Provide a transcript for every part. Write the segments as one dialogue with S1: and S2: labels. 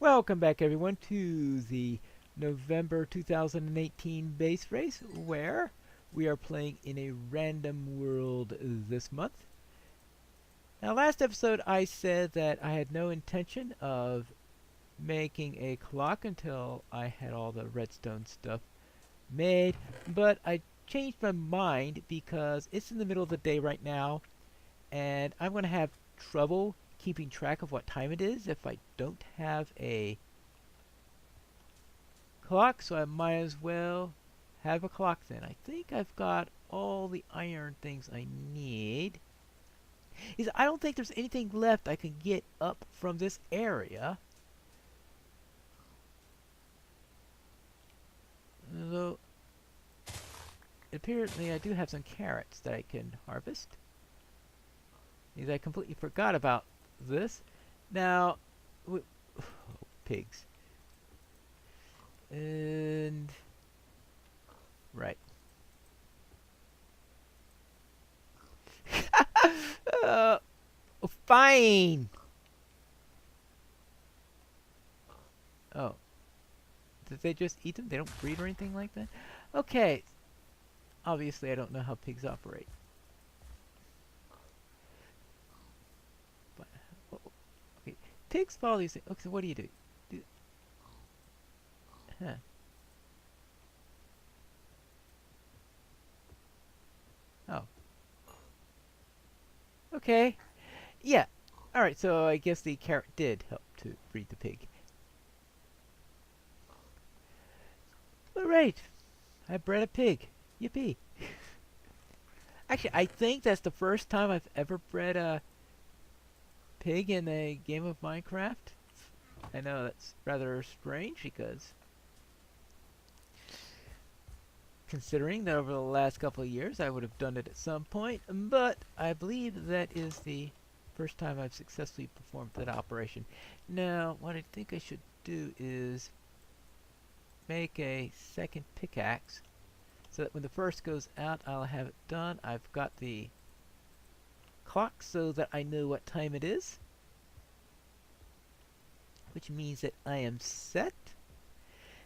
S1: Welcome back, everyone, to the November 2018 base race, where we are playing in a random world this month. Now, last episode I said that I had no intention of making a clock until I had all the redstone stuff made, but I changed my mind because it's in the middle of the day right now, and I'm going to have trouble keeping track of what time it is if I don't have a clock, so I might as well have a clock then. I think I've got all the iron things I need. I don't think there's anything left I can get up from this area. Though, apparently I do have some carrots that I can harvest. I completely forgot about this. Now, pigs. And right. uh, Fine. Oh, did they just eat them? They don't breed or anything like that? Okay. Obviously, I don't know how pigs operate. But, okay. Pigs follow these things. Okay, so what do you do? Huh. Oh. Okay. Yeah. Alright, so I guess the carrot did help to breed the pig. Alright. I bred a pig. Yippee. Actually, I think that's the first time I've ever bred a pig in a game of Minecraft. I know that's rather strange because considering that over the last couple of years I would have done it at some point, but I believe that is the first time I've successfully performed that operation. Now, what I think I should do is make a second pickaxe so that when the first goes out, I'll have it done. I've got the clock so that I know what time it is, which means that I am set.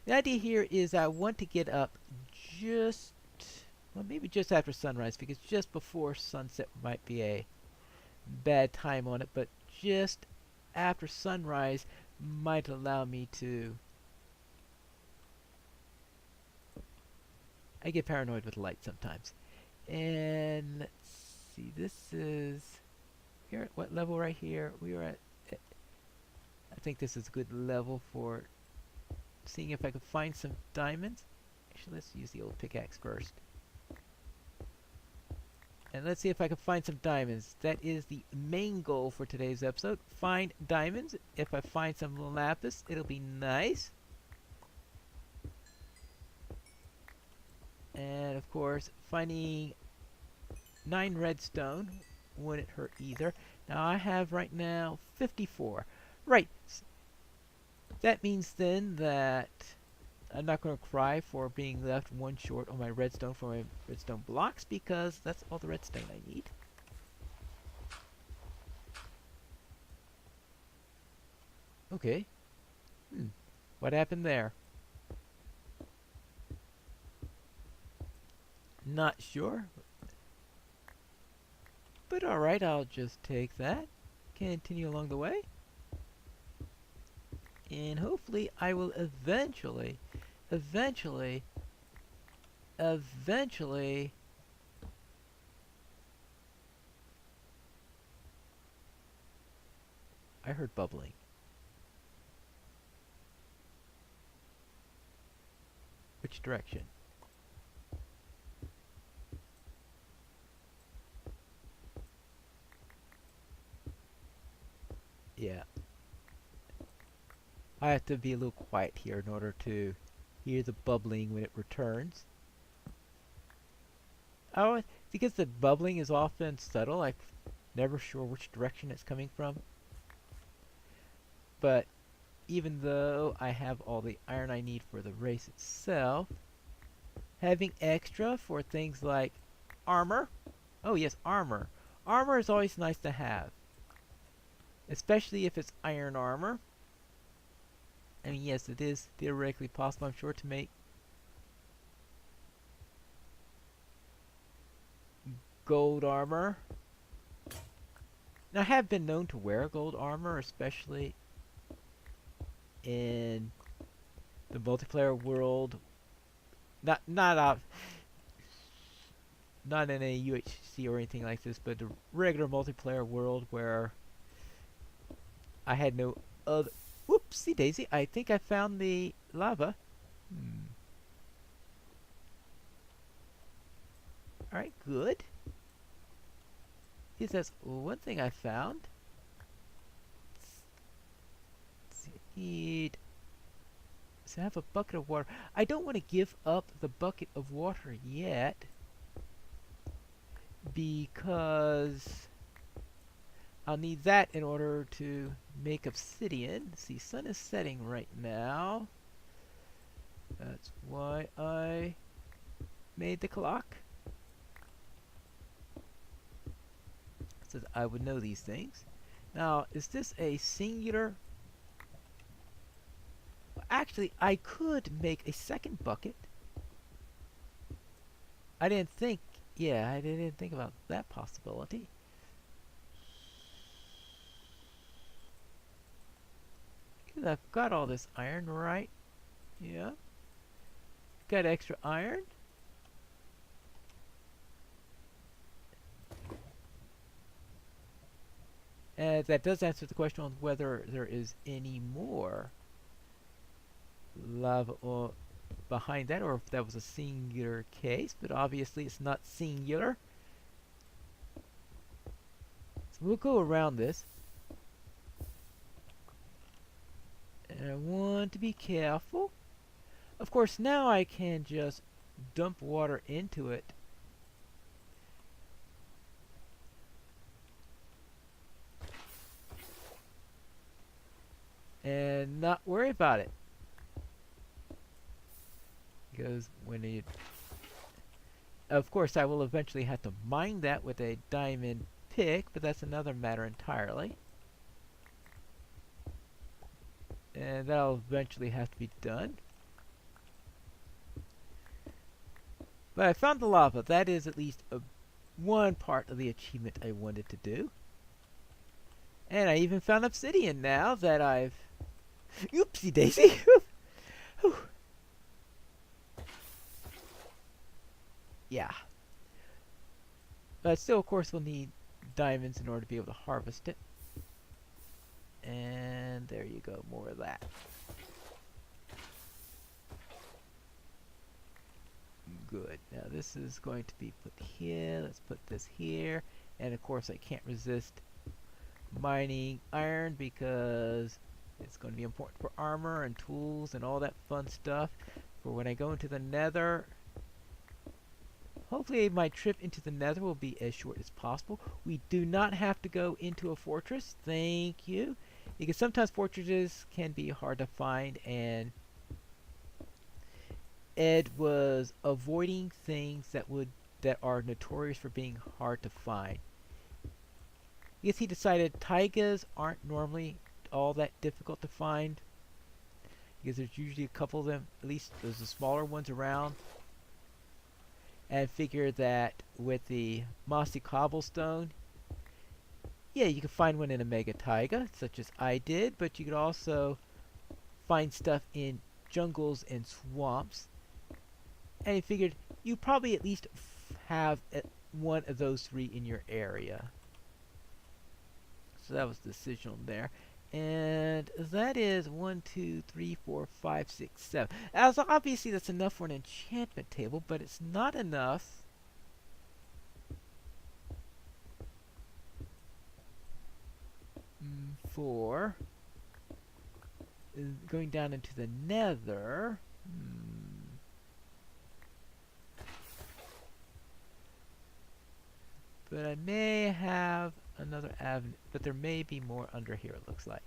S1: The idea here is I want to get up just, well, maybe just after sunrise, because just before sunset might be a bad time on it, but just after sunrise might allow me to... I get paranoid with light sometimes. And let's see, this is... We're at what level right here? We are at... I think this is a good level for seeing if I can find some diamonds. Actually, let's use the old pickaxe first. And let's see if I can find some diamonds. That is the main goal for today's episode. Find diamonds. If I find some lapis, it'll be nice. And of course, finding 9 redstone wouldn't hurt either. Now I have right now 54. Right. That means then that I'm not going to cry for being left one short on my redstone for my redstone blocks, because that's all the redstone I need. Okay. What happened there? Not sure. But alright, I'll just take that. Continue along the way. And hopefully I will eventually I heard bubbling. Which direction? Yeah. I have to be a little quiet here in order to hear the bubbling when it returns. Oh, because the bubbling is often subtle, I'm never sure which direction it's coming from. But even though I have all the iron I need for the race itself, having extra for things like armor. Oh yes, armor. Armor is always nice to have, especially if it's iron armor. I mean, yes, it is theoretically possible, I'm sure, to make gold armor. Now, I have been known to wear gold armor, especially in the multiplayer world. Not not in a UHC or anything like this, but the regular multiplayer world where I had no other. Whoopsie daisy! I think I found the lava. Hmm. All right, good. Yes, that's one thing I found. Need to have a bucket of water. I don't want to give up the bucket of water yet because I'll need that in order to make obsidian. See, sun is setting right now. That's why I made the clock. So that I would know these things. Now, is this a singular? Well, actually, I could make a second bucket. I didn't think, yeah, I didn't think about that possibility. Because I've got all this iron, right? Yeah. Got extra iron. And that does answer the question on whether there is any more lava or behind that, or if that was a singular case, but obviously it's not singular. So we'll go around this. And I want to be careful. Of course, now I can just dump water into it. And not worry about it. Because when it... Of course, I will eventually have to mine that with a diamond pick, but that's another matter entirely. And that'll eventually have to be done. But I found the lava. That is at least one part of the achievement I wanted to do. And I even found obsidian now that I've... Oopsie daisy! Yeah. But still, of course, we'll need diamonds in order to be able to harvest it. And there you go, more of that. Good. Now this is going to be put here. Let's put this here. And of course, I can't resist mining iron because it's going to be important for armor and tools and all that fun stuff. For when I go into the nether, hopefully my trip into the nether will be as short as possible. We do not have to go into a fortress. Thank you. Because sometimes fortresses can be hard to find, and Ed was avoiding things that are notorious for being hard to find. Because he decided taigas aren't normally all that difficult to find. Because there's usually a couple of them, at least there's the smaller ones around. And figure that with the mossy cobblestone, yeah, you can find one in a mega taiga, such as I did, but you could also find stuff in jungles and swamps. And he figured you probably at least have one of those three in your area. So that was the decision there. And that is 1, 2, 3, 4, 5, 6, 7. As obviously that's enough for an enchantment table, but it's not enough for going down into the nether. But I may have another avenue, but there may be more under here, it looks like.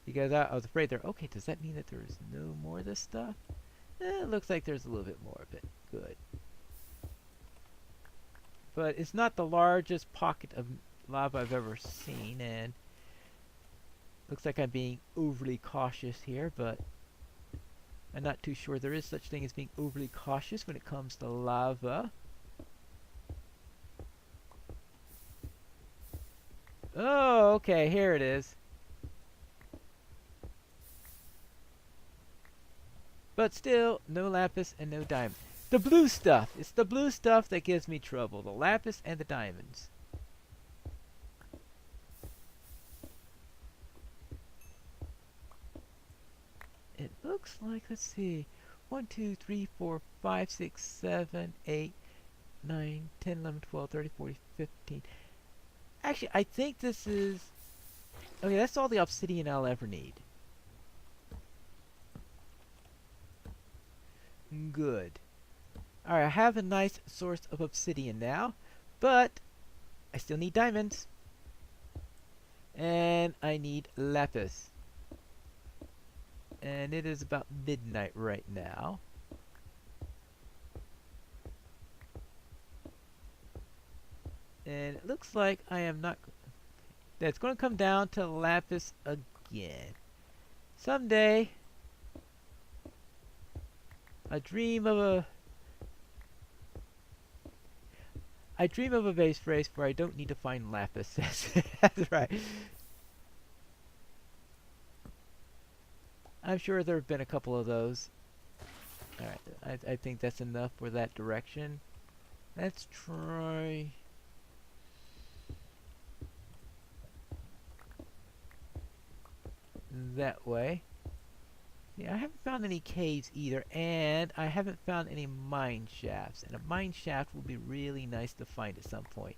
S1: Because I was afraid there, okay, does that mean that there's no more of this stuff? It looks like there's a little bit more of it. Good. But it's not the largest pocket of lava I've ever seen, and Looks like I'm being overly cautious here, but I'm not too sure there is such thing as being overly cautious when it comes to lava. Oh, okay, here it is. But still, no lapis and no diamond. The blue stuff! It's the blue stuff that gives me trouble. The lapis and the diamonds. It looks like, let's see, 1, 2, 3, 4, 5, 6, 7, 8, 9, 10, 11, 12, 13, 14, 15. Actually, I think this is... Okay, that's all the obsidian I'll ever need. Good. Alright, I have a nice source of obsidian now, but I still need diamonds. And I need lapis. And it is about midnight right now. And it looks like I am not... That's going to come down to lapis again. Someday, I dream of a base race where I don't need to find lapis. That's right. I'm sure there have been a couple of those. Alright, I think that's enough for that direction. Let's try... that way. Yeah, I haven't found any caves either, and I haven't found any mine shafts. And a mine shaft would be really nice to find at some point.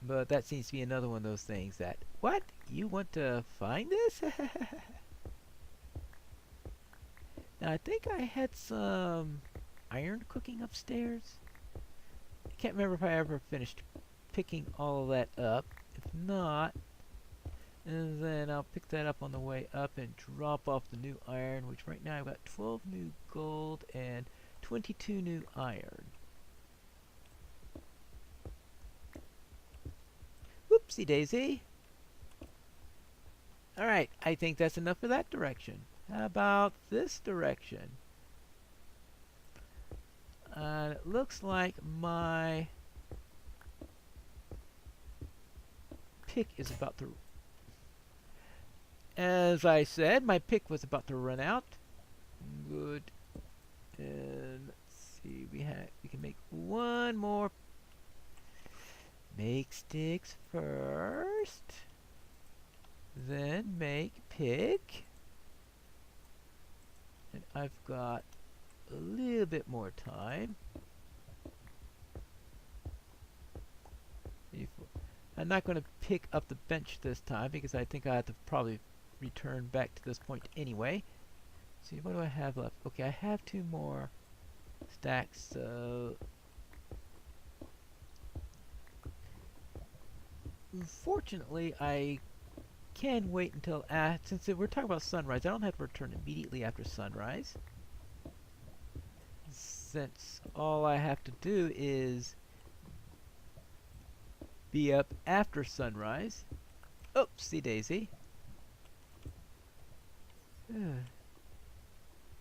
S1: But that seems to be another one of those things that, what? You want to find this? Now, I think I had some iron cooking upstairs. I can't remember if I ever finished picking all of that up. If not, and then I'll pick that up on the way up and drop off the new iron, which right now I've got 12 new gold and 22 new iron. Whoopsie daisy. Alright, I think that's enough for that direction. How about this direction? It looks like my pick is about to... As I said, my pick was about to run out. Good. And let's see, we can make one more. Make sticks first. Then make pick. And I've got a little bit more time. I'm not going to pick up the bench this time because I think I have to probably return back to this point anyway. See, what do I have left? Okay, I have 2 more stacks, so... Unfortunately, I can wait until since we're talking about sunrise, I don't have to return immediately after sunrise. Since all I have to do is be up after sunrise. Oopsie daisy.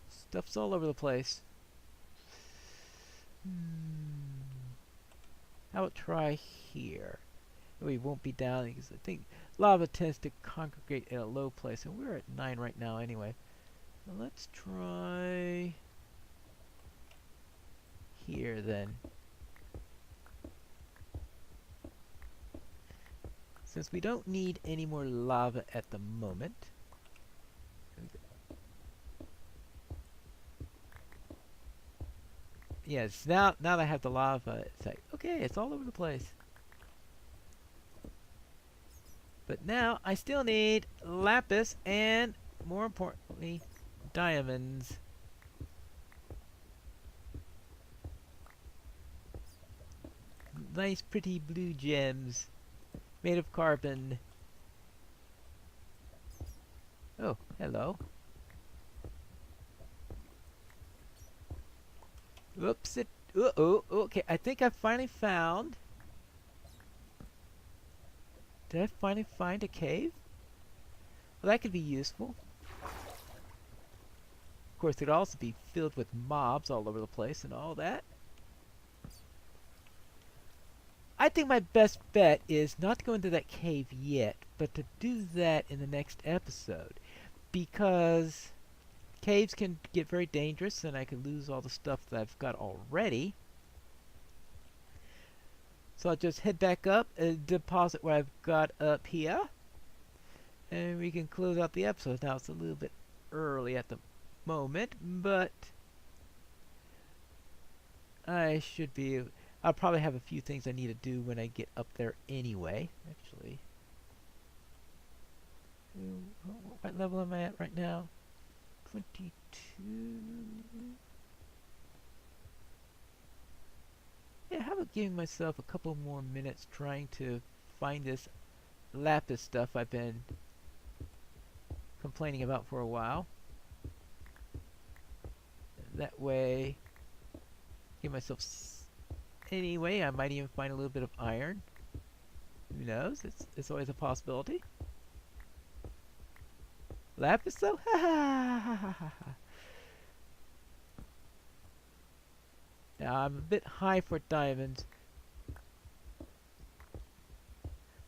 S1: Stuff's all over the place. How about try here? We won't be down because I think lava tends to congregate at a low place, and we're at 9 right now anyway. So let's try here then. Since we don't need any more lava at the moment. Yes, now that I have the lava, it's like, okay, it's all over the place. But now I still need lapis and, more importantly, diamonds. Nice pretty blue gems made of carbon. Oh, hello. Oops, oh, okay, I think I finally found Did I finally find a cave? Well, that could be useful. Of course, it could also be filled with mobs all over the place and all that. I think my best bet is not to go into that cave yet, but to do that in the next episode. Because caves can get very dangerous and I could lose all the stuff that I've got already. So I'll just head back up and deposit what I've got up here. And we can close out the episode. Now it's a little bit early at the moment, but I should be... I'll probably have a few things I need to do when I get up there anyway. Actually, what level am I at right now? 22. Yeah, how about giving myself a couple more minutes trying to find this lapis stuff I've been complaining about for a while. That way, give myself... Anyway, I might even find a little bit of iron. Who knows? It's always a possibility. Lapis though? Ha ha ha ha ha. Now I'm a bit high for diamonds.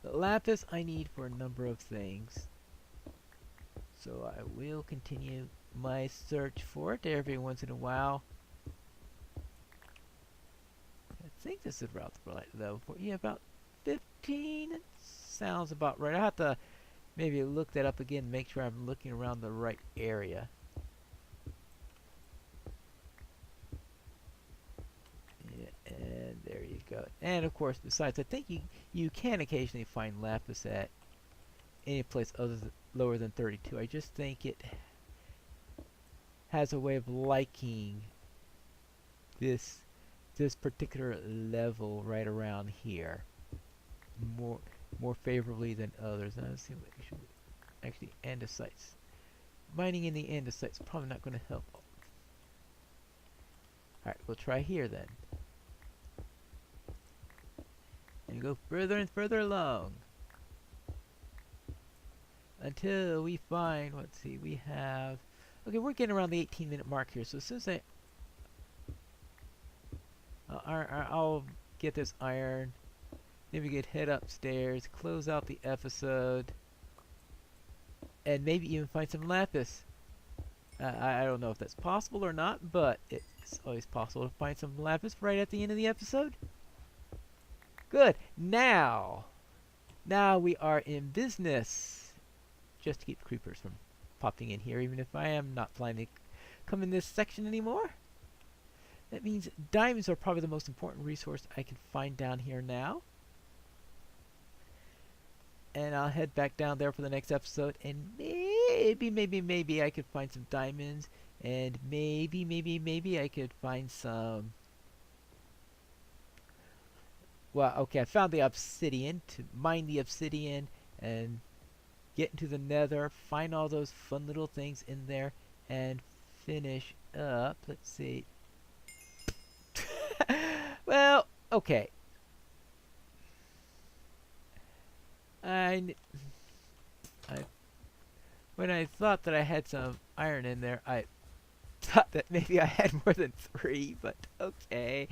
S1: But lapis I need for a number of things. So I will continue my search for it every once in a while. I think this is about the right level for yeah, about 15. It sounds about right. I have to maybe look that up again, make sure I'm looking around the right area. Yeah, and there you go. And of course, besides, I think you can occasionally find lapis at any place other than lower than 32. I just think it has a way of liking this particular level right around here more favorably than others. Now let's see what actually andesites. Mining in the andesites probably not going to help. Alright, we'll try here then. And go further and further along. Until we find, let's see, we have... Okay, we're getting around the 18-minute mark here, so as soon as I'll get this iron. Then we could head upstairs, close out the episode, and maybe even find some lapis. I don't know if that's possible or not, but it's always possible to find some lapis right at the end of the episode. Good. Now we are in business. Just to keep creepers from popping in here, even if I am not planning to come in this section anymore. That means diamonds are probably the most important resource I can find down here now. And I'll head back down there for the next episode, and maybe I could find some diamonds, and maybe I could find some... Well, okay, I found the obsidian, to mine the obsidian, and get into the nether, find all those fun little things in there, and finish up, let's see... Well, okay. When I thought that I had some iron in there, I thought that maybe I had more than 3, but okay.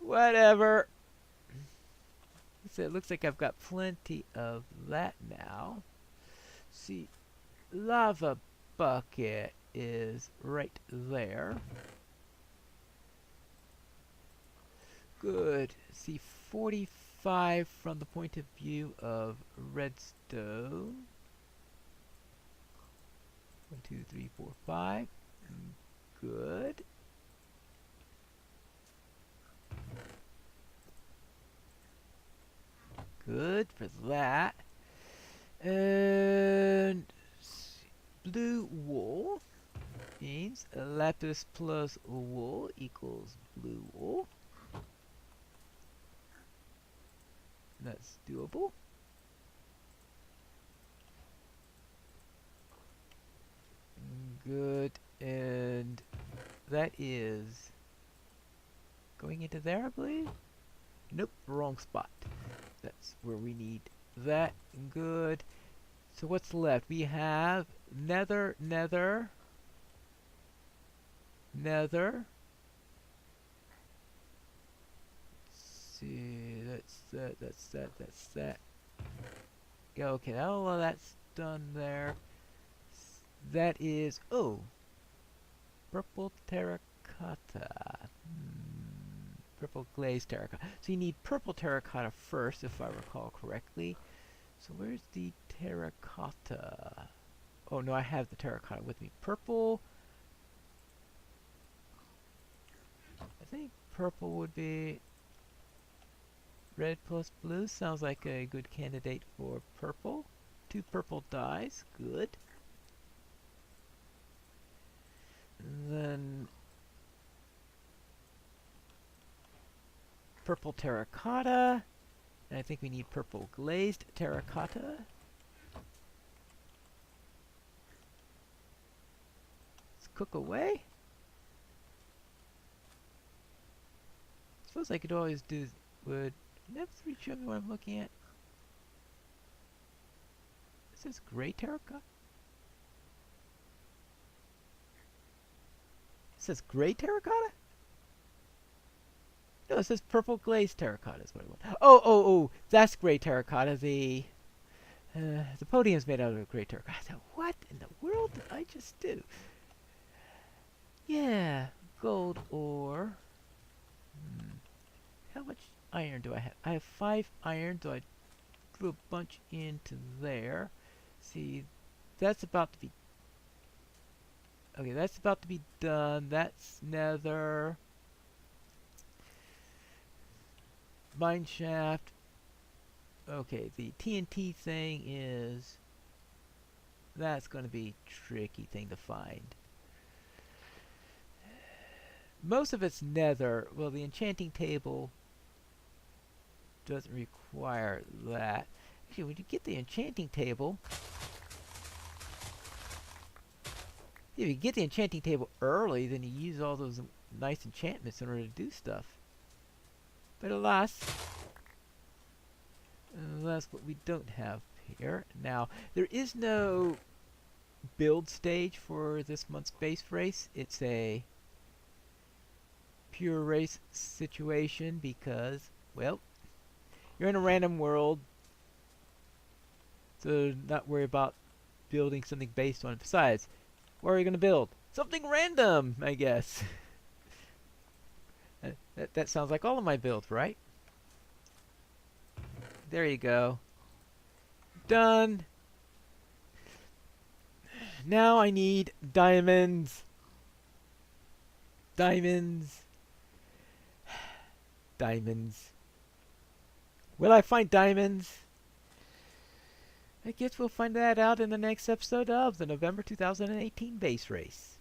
S1: Whatever. So it looks like I've got plenty of that now. See, lava bucket is right there. Good. See, 45 from the point of view of redstone. 1, 2, 3, 4, 5. Good. Good for that. And blue wool means lapis plus wool equals blue wool. That's doable. Good, and that is going into there, I believe? Nope, wrong spot. That's where we need that. Good. So what's left? We have nether, nether, nether. Let's see, that's that. Yeah, okay, all of that's done there. That is, oh, purple terracotta. Purple glazed terracotta. So you need purple terracotta first, if I recall correctly. So where's the terracotta? Oh no, I have the terracotta with me. Purple. I think purple would be red plus blue. Sounds like a good candidate for purple. 2 purple dyes. Good. And then purple terracotta. And I think we need purple glazed terracotta. Let's cook away. Suppose I could always do wood. Never really show me what I'm looking at. Is this gray terracotta? It says gray terracotta? No, it says purple glazed terracotta is what I want. Oh, that's gray terracotta. The podium's made out of gray terracotta. I thought, what in the world did I just do? Yeah, gold ore. How much iron do I have? I have 5 iron, so I threw a bunch into there. See, that's about to be... Okay, that's about to be done. That's nether. Mine shaft. Okay, the TNT thing is... That's going to be a tricky thing to find. Most of it's nether. Well, the enchanting table doesn't require that. Actually, when you get the enchanting table... If you get the enchanting table early, then you use all those nice enchantments in order to do stuff. But alas, that's what we don't have here. Now, there is no build stage for this month's base race. It's a pure race situation because, well, you're in a random world, so not worry about building something based on it. Besides, what are you going to build? Something random, I guess. That sounds like all of my builds, right? There you go. Done. Now I need diamonds. Diamonds. Diamonds. Will I find diamonds? I guess we'll find that out in the next episode of the November 2018 base race.